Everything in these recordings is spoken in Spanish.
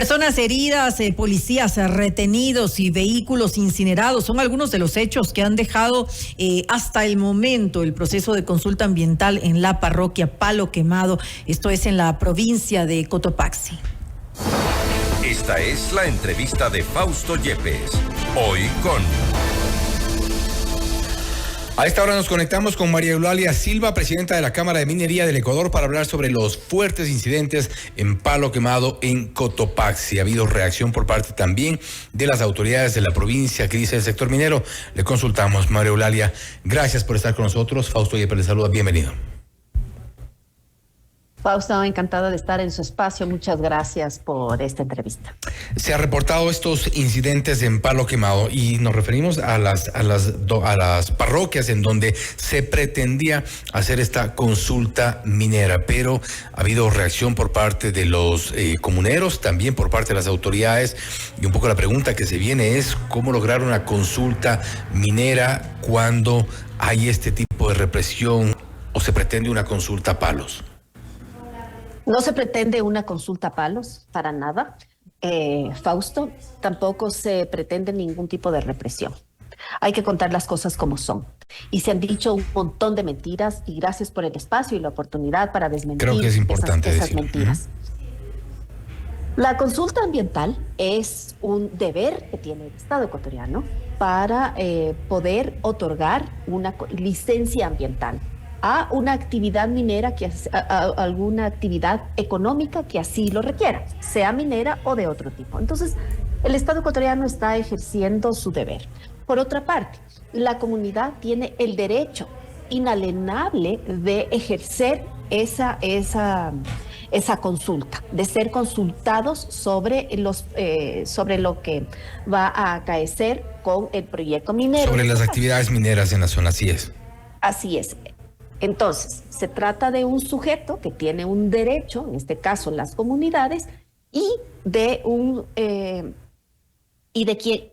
Personas heridas, policías retenidos y vehículos incinerados son algunos de los hechos que han dejado hasta el momento el proceso de consulta ambiental en la parroquia Palo Quemado. Esto es en la provincia de Cotopaxi. Esta es la entrevista de Fausto Yepes. Hoy con... A esta hora nos conectamos con María Eulalia Silva, presidenta de la Cámara de Minería del Ecuador, para hablar sobre los fuertes incidentes en Palo Quemado en Cotopaxi. Ha habido reacción por parte también de las autoridades de la provincia que dice el sector minero. Le consultamos, María Eulalia. Gracias por estar con nosotros. Fausto Yepes le saluda. Bienvenido. Fausto, encantada de estar en su espacio. Muchas gracias por esta entrevista. Se han reportado estos incidentes en Palo Quemado y nos referimos a las parroquias en donde se pretendía hacer esta consulta minera, pero ha habido reacción por parte de los comuneros, también por parte de las autoridades, y un poco la pregunta que se viene es cómo lograr una consulta minera cuando hay este tipo de represión o se pretende una consulta a palos. No se pretende una consulta a palos, para nada, Fausto. Tampoco se pretende ningún tipo de represión. Hay que contar las cosas como son. Y se han dicho un montón de mentiras, y gracias por el espacio y la oportunidad para desmentir. Creo que es importante esas mentiras. La consulta ambiental es un deber que tiene el Estado ecuatoriano para poder otorgar una licencia ambiental a una actividad minera, a alguna actividad económica que así lo requiera, sea minera o de otro tipo. Entonces, el Estado ecuatoriano está ejerciendo su deber. Por otra parte, la comunidad tiene el derecho inalienable de ejercer esa consulta, de ser consultados sobre lo que va a acaecer con el proyecto minero. Sobre las actividades mineras en la zona, así es. Así es. Entonces, se trata de un sujeto que tiene un derecho, en este caso las comunidades, y de quien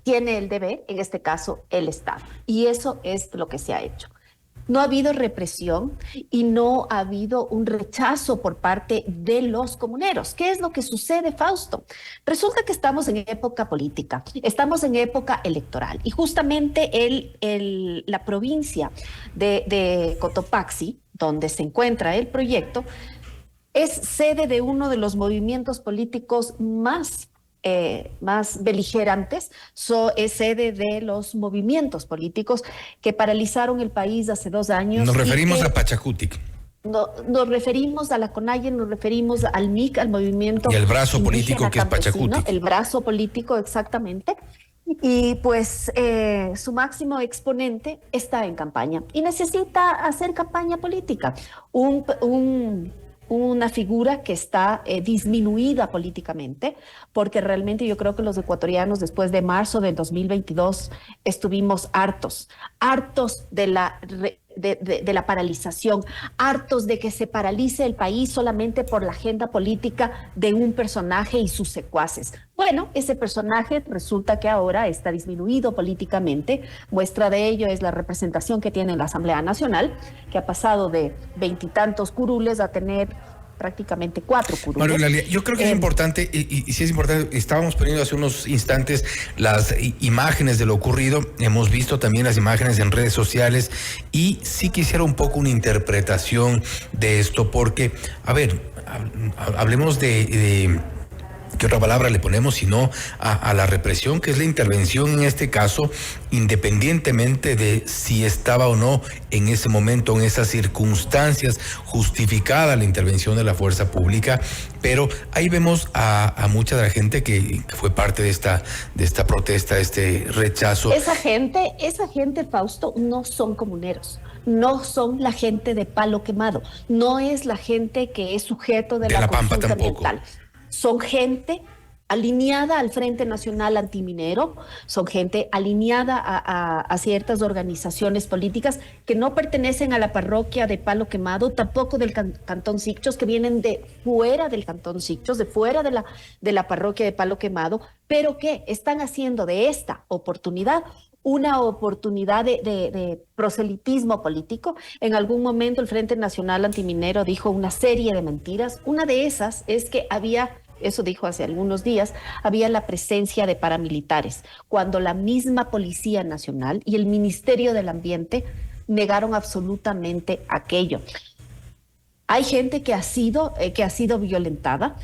tiene el deber, en este caso el Estado. Y eso es lo que se ha hecho. No ha habido represión y no ha habido un rechazo por parte de los comuneros. ¿Qué es lo que sucede, Fausto? Resulta que estamos en época política, estamos en época electoral, y justamente la provincia de Cotopaxi, donde se encuentra el proyecto, es sede de uno de los movimientos políticos más beligerantes, es sede de los movimientos políticos que paralizaron el país hace 2 años. Nos referimos a Pachacutic. Nos referimos a la CONAIE, nos referimos al MIC, al movimiento. Y el brazo político que es Pachacutic. El brazo político, exactamente. Y pues su máximo exponente está en campaña y necesita hacer campaña política. Una figura que está disminuida políticamente, porque realmente yo creo que los ecuatorianos después de marzo del 2022 estuvimos hartos de la paralización, hartos de que se paralice el país solamente por la agenda política de un personaje y sus secuaces. Bueno, ese personaje resulta que ahora está disminuido políticamente. Muestra de ello es la representación que tiene en la Asamblea Nacional, que ha pasado de 20 y tantos curules a tener prácticamente 4 curules. María Eulalia, yo creo que es importante, y sí es importante, estábamos poniendo hace unos instantes las imágenes de lo ocurrido, hemos visto también las imágenes en redes sociales, y sí quisiera un poco una interpretación de esto, porque, a ver, hablemos de ¿qué otra palabra le ponemos sino a la represión, que es la intervención en este caso, independientemente de si estaba o no en ese momento, en esas circunstancias, justificada la intervención de la fuerza pública? Pero ahí vemos a mucha de la gente que fue parte de esta protesta, de este rechazo. Esa gente, Fausto, no son comuneros. No son la gente de Palo Quemado. No es la gente que es sujeto de la Pampa consulta tampoco. ambiental. Son gente alineada al Frente Nacional Antiminero, son gente alineada a ciertas organizaciones políticas que no pertenecen a la parroquia de Palo Quemado, tampoco del Cantón Sicchos, que vienen de fuera del Cantón Sicchos, de fuera de la parroquia de Palo Quemado, pero que están haciendo de esta oportunidad una oportunidad de proselitismo político. En algún momento el Frente Nacional Antiminero dijo una serie de mentiras. Una de esas es que había eso dijo hace algunos días, había la presencia de paramilitares, cuando la misma Policía Nacional y el Ministerio del Ambiente negaron absolutamente aquello. Hay gente que ha sido violentada,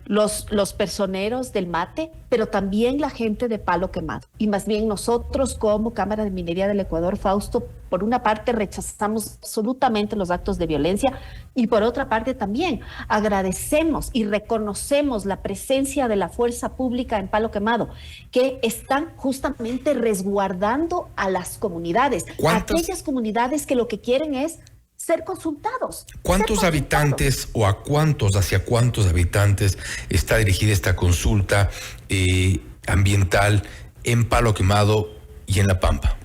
los personeros del mate, pero también la gente de Palo Quemado. Y más bien nosotros como Cámara de Minería del Ecuador, Fausto, por una parte rechazamos absolutamente los actos de violencia y por otra parte también agradecemos y reconocemos la presencia de la fuerza pública en Palo Quemado, que están justamente resguardando a las comunidades, aquellas comunidades que lo que quieren es ser consultados. ¿Cuántos habitantes o hacia cuántos habitantes está dirigida esta consulta ambiental en Palo Quemado y en La Pampa?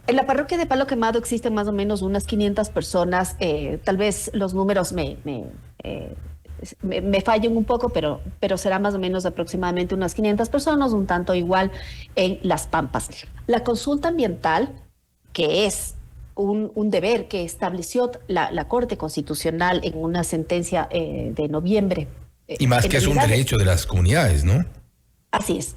En la parroquia de Palo Quemado existen más o menos unas 500 personas. Tal vez los números me fallen un poco, pero será más o menos aproximadamente unas 500 personas, un tanto igual en Las Pampas. La consulta ambiental, que es un deber que estableció la Corte Constitucional en una sentencia de noviembre. Y más que es un derecho de las comunidades, ¿no? Así es.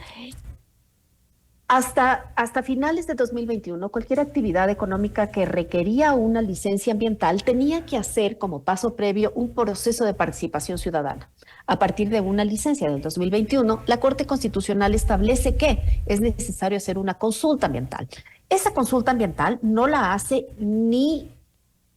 Hasta finales de 2021, cualquier actividad económica que requería una licencia ambiental tenía que hacer como paso previo un proceso de participación ciudadana. A partir de una licencia del 2021, la Corte Constitucional establece que es necesario hacer una consulta ambiental. Esa consulta ambiental no la hace ni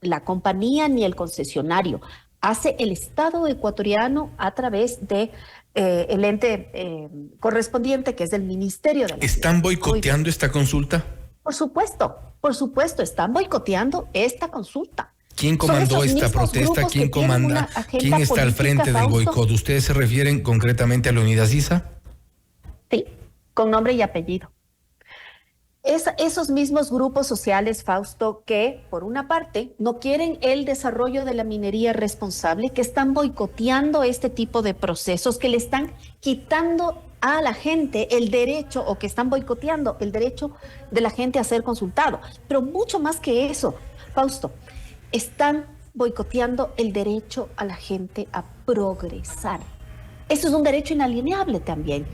la compañía ni el concesionario, hace el Estado ecuatoriano a través de el ente correspondiente, que es el Ministerio de la ¿Están boicoteando esta consulta? Por supuesto, están boicoteando esta consulta. ¿Quién comandó esta protesta? ¿Quién comanda? ¿Quién está al frente del boicot? ¿Ustedes se refieren concretamente a Leonidas Issa? Sí, con nombre y apellido. Esos mismos grupos sociales, Fausto, que por una parte no quieren el desarrollo de la minería responsable, que están boicoteando este tipo de procesos, que le están quitando a la gente el derecho, o que están boicoteando el derecho de la gente a ser consultado. Pero mucho más que eso, Fausto, están boicoteando el derecho a la gente a progresar. Eso es un derecho inalienable también.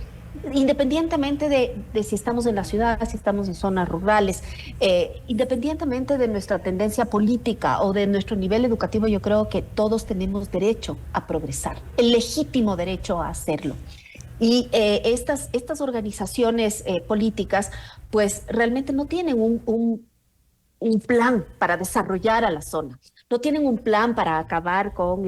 Independientemente de si estamos en la ciudad, si estamos en zonas rurales, independientemente de nuestra tendencia política o de nuestro nivel educativo, yo creo que todos tenemos derecho a progresar, el legítimo derecho a hacerlo. Y estas organizaciones políticas, pues realmente no tienen un plan para desarrollar a la zona, no tienen un plan para acabar con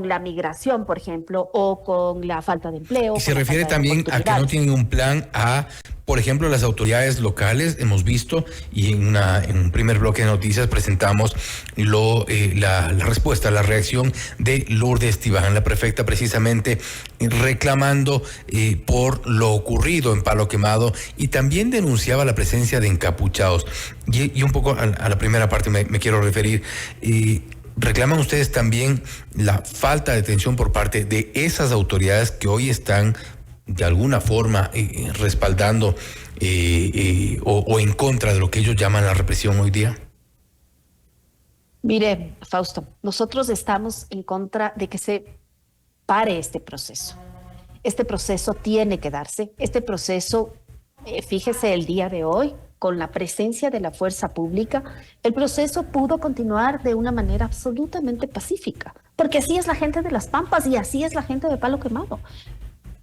la migración, por ejemplo, o con la falta de empleo. Y se refiere también a que no tienen un plan a, por ejemplo, las autoridades locales. Hemos visto, y en un primer bloque de noticias presentamos la respuesta, la reacción de Lourdes Tibán, la prefecta, precisamente reclamando por lo ocurrido en Palo Quemado, y también denunciaba la presencia de encapuchados. Y un poco a la primera parte me quiero referir. ¿Reclaman ustedes también la falta de atención por parte de esas autoridades que hoy están de alguna forma respaldando o en contra de lo que ellos llaman la represión hoy día? Mire, Fausto, nosotros estamos en contra de que se pare este proceso. Este proceso tiene que darse. Este proceso, fíjese, el día de hoy, con la presencia de la fuerza pública, el proceso pudo continuar de una manera absolutamente pacífica, porque así es la gente de Las Pampas y así es la gente de Palo Quemado.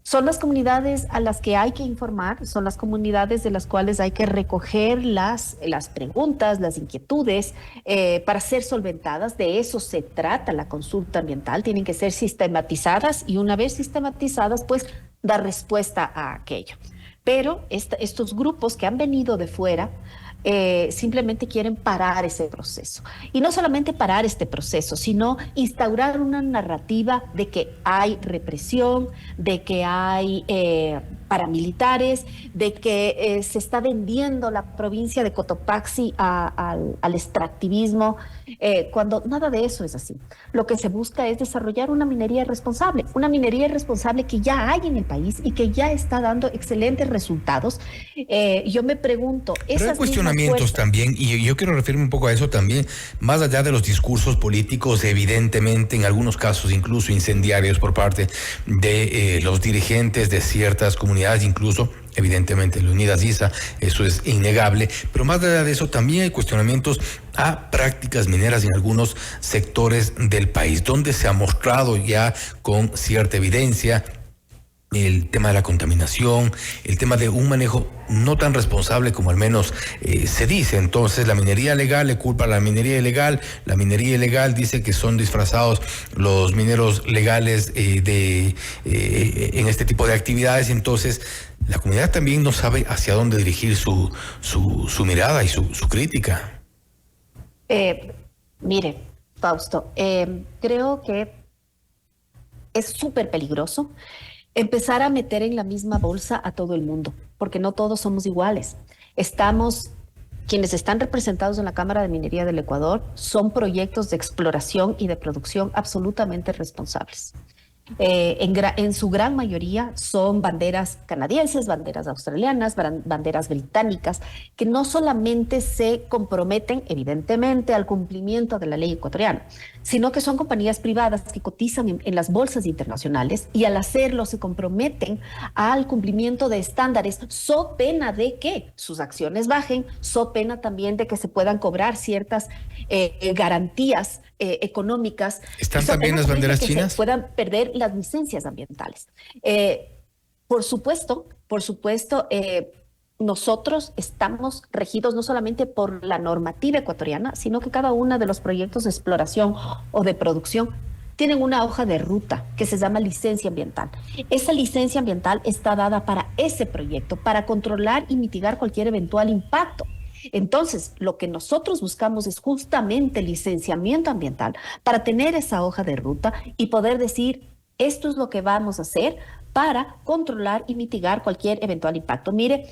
Son las comunidades a las que hay que informar, son las comunidades de las cuales hay que recoger las preguntas, las inquietudes para ser solventadas. De eso se trata la consulta ambiental, tienen que ser sistematizadas y una vez sistematizadas, pues dar respuesta a aquello. Pero estos grupos que han venido de fuera simplemente quieren parar ese proceso. Y no solamente parar este proceso, sino instaurar una narrativa de que hay represión, de que hay paramilitares, de que se está vendiendo la provincia de Cotopaxi al extractivismo. cuando nada de eso es así. Lo que se busca es desarrollar una minería responsable que ya hay en el país y que ya está dando excelentes resultados. Yo me pregunto, pero hay cuestionamientos también, y yo quiero referirme un poco a eso también, más allá de los discursos políticos, evidentemente, en algunos casos incluso incendiarios por parte de los dirigentes de ciertas comunidades, incluso evidentemente Leonidas Issa, eso es innegable, pero más allá de eso también hay cuestionamientos a prácticas mineras en algunos sectores del país, donde se ha mostrado ya con cierta evidencia el tema de la contaminación, el tema de un manejo no tan responsable como al menos se dice. Entonces la minería legal le culpa a la minería ilegal, la minería ilegal dice que son disfrazados los mineros legales en este tipo de actividades. Entonces la comunidad también no sabe hacia dónde dirigir su mirada y su crítica. Mire, Fausto, creo que es súper peligroso empezar a meter en la misma bolsa a todo el mundo, porque no todos somos iguales. Quienes están representados en la Cámara de Minería del Ecuador son proyectos de exploración y de producción absolutamente responsables. En su gran mayoría son banderas canadienses, banderas australianas, banderas británicas, que no solamente se comprometen, evidentemente, al cumplimiento de la ley ecuatoriana, sino que son compañías privadas que cotizan en las bolsas internacionales y al hacerlo se comprometen al cumplimiento de estándares, so pena de que sus acciones bajen, so pena también de que se puedan cobrar ciertas garantías económicas. ¿Están también las banderas chinas? Se puedan perder las licencias ambientales. Por supuesto, nosotros estamos regidos no solamente por la normativa ecuatoriana, sino que cada uno de los proyectos de exploración o de producción tienen una hoja de ruta que se llama licencia ambiental. Esa licencia ambiental está dada para ese proyecto, para controlar y mitigar cualquier eventual impacto. Entonces, lo que nosotros buscamos es justamente licenciamiento ambiental para tener esa hoja de ruta y poder decir, esto es lo que vamos a hacer para controlar y mitigar cualquier eventual impacto. Mire,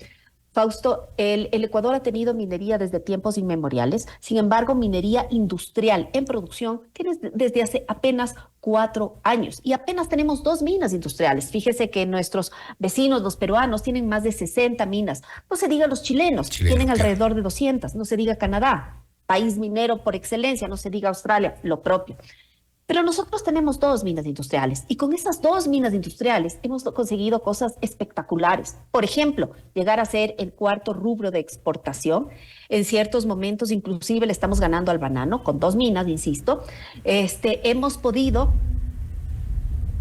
Fausto, el Ecuador ha tenido minería desde tiempos inmemoriales. Sin embargo, minería industrial en producción tiene desde hace apenas 4 años y apenas tenemos 2 minas industriales. Fíjese que nuestros vecinos, los peruanos, tienen más de 60 minas. No se diga los chilenos, tienen alrededor de 200. No se diga Canadá, país minero por excelencia. No se diga Australia, lo propio. Pero nosotros tenemos 2 minas industriales y con esas 2 minas industriales hemos conseguido cosas espectaculares. Por ejemplo, llegar a ser el 4º rubro de exportación. En ciertos momentos inclusive le estamos ganando al banano con 2 minas, insisto. Hemos podido,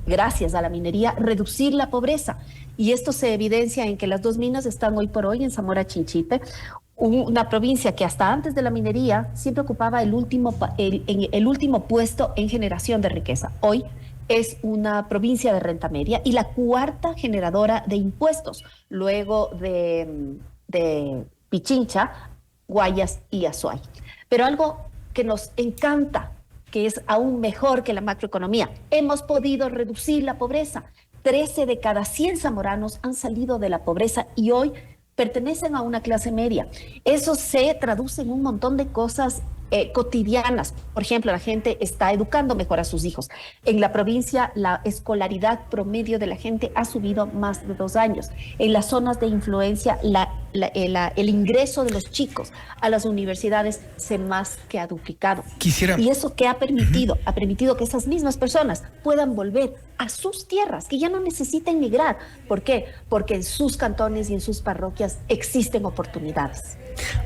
gracias a la minería, reducir la pobreza. Y esto se evidencia en que las 2 minas están hoy por hoy en Zamora Chinchipe, una provincia que hasta antes de la minería siempre ocupaba el último puesto en generación de riqueza. Hoy es una provincia de renta media y la 4ª generadora de impuestos, luego de Pichincha, Guayas y Azuay. Pero algo que nos encanta, que es aún mejor que la macroeconomía, hemos podido reducir la pobreza. 13 de cada 100 zamoranos han salido de la pobreza y hoy pertenecen a una clase media. Eso se traduce en un montón de cosas cotidianas. Por ejemplo, la gente está educando mejor a sus hijos. En la provincia, la escolaridad promedio de la gente ha subido más de 2 años. En las zonas de influencia, el ingreso de los chicos a las universidades se más que ha duplicado. Y eso que ha permitido que esas mismas personas puedan volver a sus tierras, que ya no necesiten migrar. ¿Por qué? Porque en sus cantones y en sus parroquias existen oportunidades.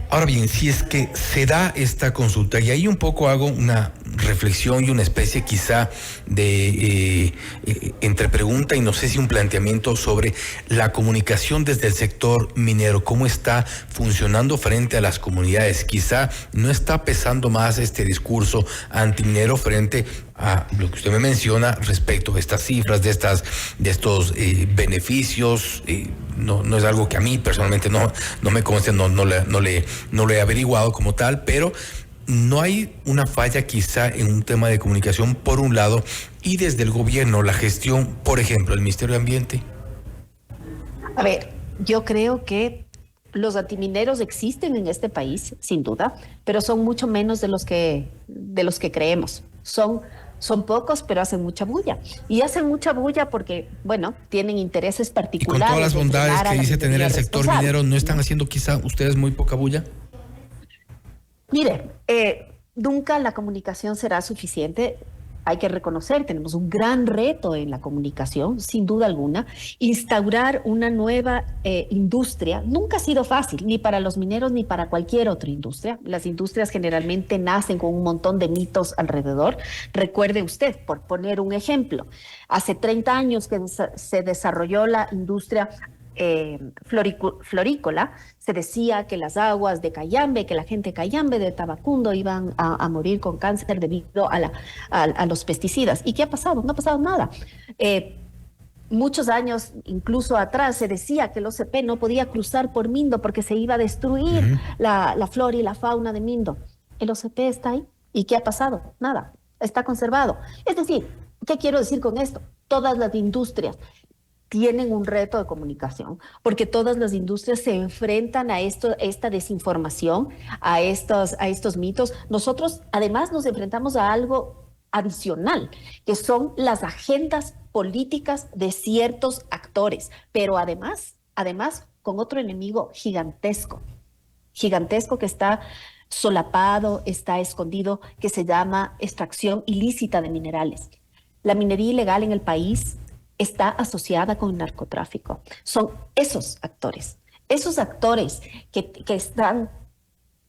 Ahora bien, si es que se da esta consulta, y ahí un poco hago una reflexión y una especie quizá de entre pregunta y no sé si un planteamiento sobre la comunicación desde el sector minero, cómo está funcionando frente a las comunidades. Quizá no está pesando más este discurso antiminero frente a lo que usted me menciona respecto a estas cifras, de estos beneficios. No es algo que a mí personalmente no me consta, no lo he averiguado como tal, pero no hay una falla quizá en un tema de comunicación por un lado, y desde el gobierno, la gestión, por ejemplo, el Ministerio de Ambiente. A ver, yo creo que los antimineros existen en este país, sin duda, pero son mucho menos de los que creemos. Son pocos, pero hacen mucha bulla. Y hacen mucha bulla porque, bueno, tienen intereses Y particulares. con todas las bondades que dice tener el sector responsable. minero, ¿no están haciendo quizá ustedes muy poca bulla? Mire, nunca la comunicación será suficiente. Hay que reconocer, tenemos un gran reto en la comunicación, sin duda alguna. Instaurar una nueva industria nunca ha sido fácil, ni para los mineros ni para cualquier otra industria. Las industrias generalmente nacen con un montón de mitos alrededor. Recuerde usted, por poner un ejemplo, hace 30 años que se desarrolló la industria florícola, se decía que las aguas de Cayambe, que la gente de Cayambe, de Tabacundo, iban a morir con cáncer debido a los pesticidas. ¿Y qué ha pasado? No ha pasado nada. Muchos años, incluso atrás, se decía que el OCP no podía cruzar por Mindo porque se iba a destruir la flora y la fauna de Mindo. El OCP está ahí. ¿Y qué ha pasado? Nada. Está conservado. Es decir, ¿qué quiero decir con esto? Todas las industrias tienen un reto de comunicación, porque todas las industrias se enfrentan a esta desinformación, a estos mitos. Nosotros, además, nos enfrentamos a algo adicional, que son las agendas políticas de ciertos actores, pero además, con otro enemigo gigantesco que está solapado, está escondido, que se llama extracción ilícita de minerales. La minería ilegal en el país está asociada con el narcotráfico. Son esos actores que están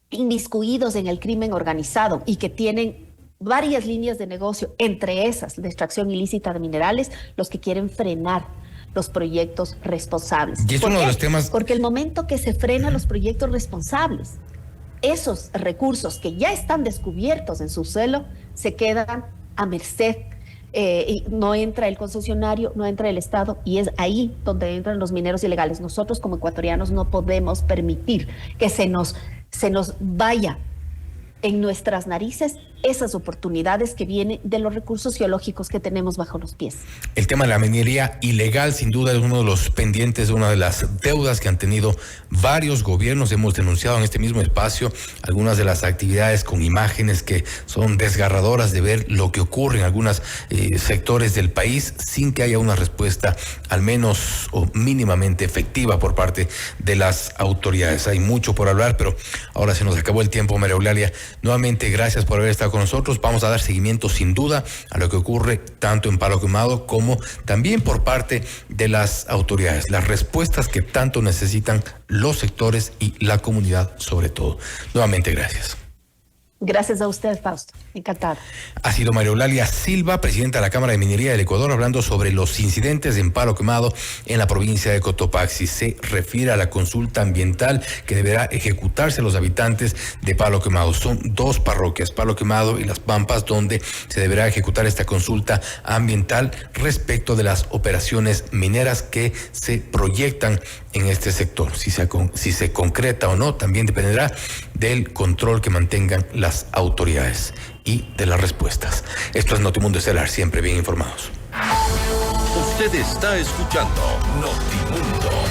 inmiscuidos en el crimen organizado y que tienen varias líneas de negocio, entre esas la extracción ilícita de minerales, los que quieren frenar los proyectos responsables. Y es uno de los temas. Porque el momento que se frenan los proyectos responsables, esos recursos que ya están descubiertos en su suelo se quedan a merced. Y no entra el concesionario, no entra el Estado, y es ahí donde entran los mineros ilegales. Nosotros como ecuatorianos no podemos permitir que se nos vaya en nuestras narices esas oportunidades que vienen de los recursos geológicos que tenemos bajo los pies. El tema de la minería ilegal sin duda es uno de los pendientes, una de las deudas que han tenido varios gobiernos. Hemos denunciado en este mismo espacio algunas de las actividades con imágenes que son desgarradoras de ver lo que ocurre en algunos sectores del país sin que haya una respuesta al menos o mínimamente efectiva por parte de las autoridades. Hay mucho por hablar, pero ahora se nos acabó el tiempo, María Eulalia. Nuevamente, gracias por haber estado con nosotros. Vamos a dar seguimiento sin duda a lo que ocurre tanto en Palo Quemado como también por parte de las autoridades, las respuestas que tanto necesitan los sectores y la comunidad sobre todo. Nuevamente, gracias. Gracias a usted, Fausto. Encantada. Ha sido María Eulalia Silva, presidenta de la Cámara de Minería del Ecuador, hablando sobre los incidentes en Palo Quemado en la provincia de Cotopaxi. Se refiere a la consulta ambiental que deberá ejecutarse a los habitantes de Palo Quemado. Son dos parroquias, Palo Quemado y Las Pampas, donde se deberá ejecutar esta consulta ambiental respecto de las operaciones mineras que se proyectan en este sector. Si se concreta o no, también dependerá del control que mantengan las autoridades y de las respuestas. Esto es Notimundo Estelar, siempre bien informados. Usted está escuchando Notimundo.